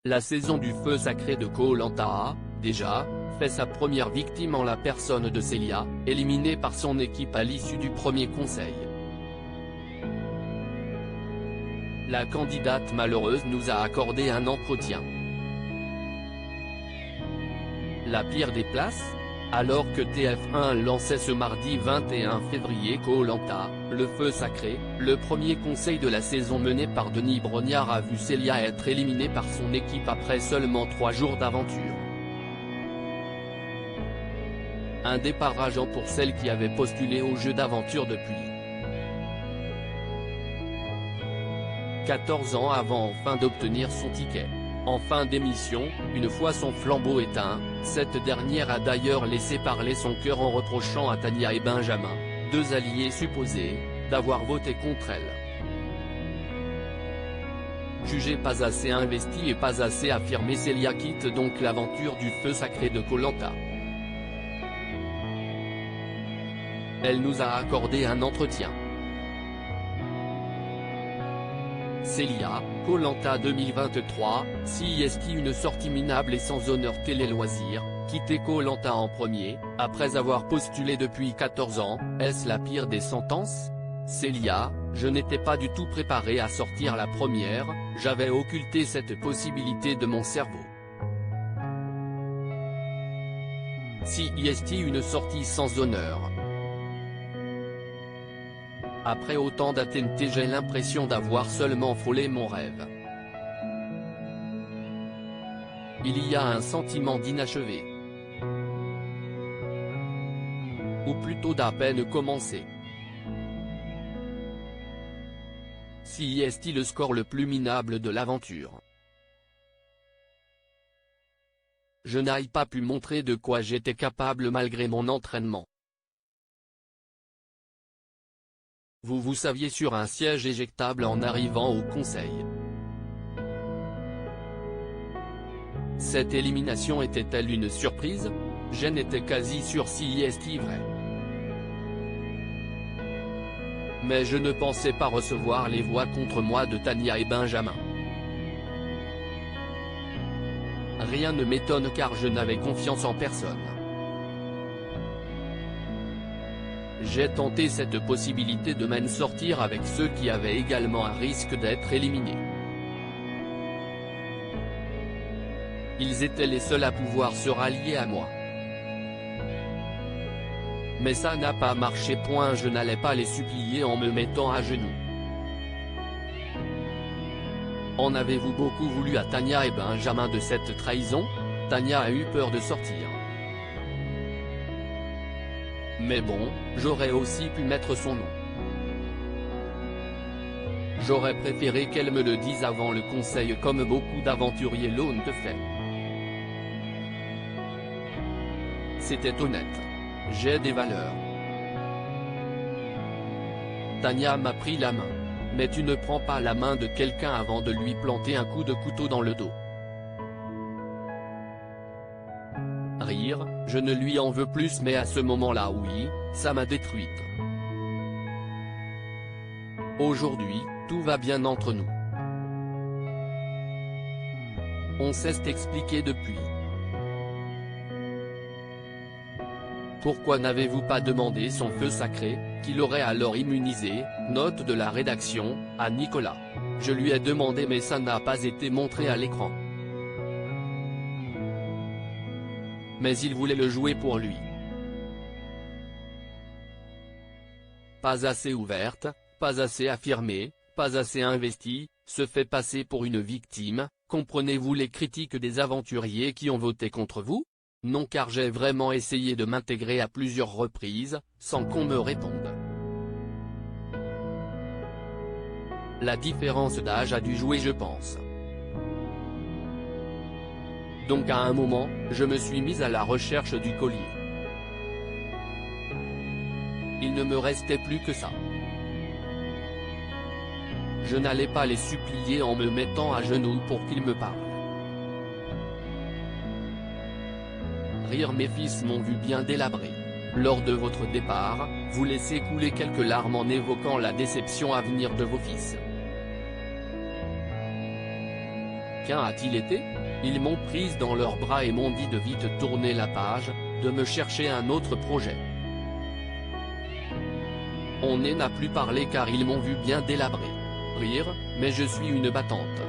La saison du feu sacré de Koh-Lanta a, déjà, fait sa première victime en la personne de Célia, éliminée par son équipe à l'issue du premier conseil. La candidate malheureuse nous a accordé un entretien. La pire des places ? Alors que TF1 lançait ce mardi 21 février Koh-Lanta, le feu sacré, le premier conseil de la saison mené par Denis Brognard a vu Célia être éliminée par son équipe après seulement 3 jours d'aventure. Un départ rageant pour celle qui avait postulé au jeu d'aventure depuis 14 ans avant enfin d'obtenir son ticket. En fin d'émission, une fois son flambeau éteint, cette dernière a d'ailleurs laissé parler son cœur en reprochant à Tania et Benjamin, 2 alliés supposés, d'avoir voté contre elle. Jugée pas assez investie et pas assez affirmée, Célia quitte donc l'aventure du feu sacré de Koh-Lanta. Elle nous a accordé un entretien. Célia, Koh-Lanta 2023, CIST une sortie minable et sans honneur télé-loisirs, quitter Koh-Lanta en premier, après avoir postulé depuis 14 ans, est-ce la pire des sentences ? Célia, je n'étais pas du tout préparée à sortir la première, j'avais occulté cette possibilité de mon cerveau. CIST une sortie sans honneur. Après autant d'attentes, j'ai l'impression d'avoir seulement frôlé mon rêve. Il y a un sentiment d'inachevé. Ou plutôt d'à peine commencé. CIST le score le plus minable de l'aventure. Je n'ai pas pu montrer de quoi j'étais capable malgré mon entraînement. Vous saviez sur un siège éjectable en arrivant au conseil. Cette élimination était-elle une surprise ? Je n'étais quasi sûr CIST vrai. Mais je ne pensais pas recevoir les voix contre moi de Tania et Benjamin. Rien ne m'étonne car je n'avais confiance en personne. J'ai tenté cette possibilité de m'en sortir avec ceux qui avaient également un risque d'être éliminés. Ils étaient les seuls à pouvoir se rallier à moi. Mais ça n'a pas marché. Je n'allais pas les supplier en me mettant à genoux. En avez-vous beaucoup voulu à Tania et Benjamin de cette trahison ? Tania a eu peur de sortir. Mais bon, j'aurais aussi pu mettre son nom. J'aurais préféré qu'elle me le dise avant le conseil comme beaucoup d'aventuriers l'ont fait. C'était honnête. J'ai des valeurs. Tania m'a pris la main. Mais tu ne prends pas la main de quelqu'un avant de lui planter un coup de couteau dans le dos. Rire, je ne lui en veux plus mais à ce moment-là oui, ça m'a détruite. Aujourd'hui, tout va bien entre nous. On s'est expliqué depuis. Pourquoi n'avez-vous pas demandé son feu sacré, qui l'aurait alors immunisé, note de la rédaction, à Nicolas. Je lui ai demandé mais ça n'a pas été montré à l'écran. Mais il voulait le jouer pour lui. Pas assez ouverte, pas assez affirmée, pas assez investie, se fait passer pour une victime, comprenez-vous les critiques des aventuriers qui ont voté contre vous ? Non car j'ai vraiment essayé de m'intégrer à plusieurs reprises, sans qu'on me réponde. La différence d'âge a dû jouer je pense. Donc à un moment, je me suis mise à la recherche du collier. Il ne me restait plus que ça. Je n'allais pas les supplier en me mettant à genoux pour qu'ils me parlent. Rire, mes fils m'ont vu bien délabré. Lors de votre départ, vous laissez couler quelques larmes en évoquant la déception à venir de vos fils. Quelqu'un a-t-il été? Ils m'ont prise dans leurs bras et m'ont dit de vite tourner la page, de me chercher un autre projet. On n'a plus parlé car ils m'ont vu bien délabré. Rire, mais je suis une battante.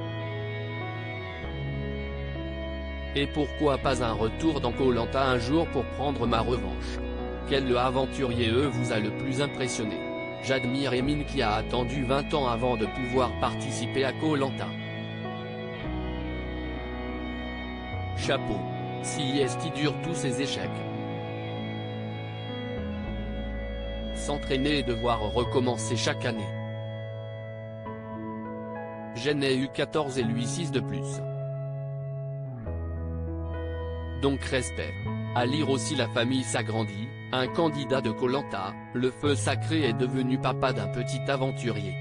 Et pourquoi pas un retour dans Koh Lanta un jour pour prendre ma revanche? Quel aventurier vous a le plus impressionné? J'admire Emin qui a attendu 20 ans avant de pouvoir participer à Koh Lanta. Chapeau. CIST dure tous ses échecs. S'entraîner et devoir recommencer chaque année. Je n'ai eu 14 et lui 6 de plus. Donc respect. À lire aussi La famille s'agrandit, un candidat de Koh Lanta, le feu sacré est devenu papa d'un petit aventurier.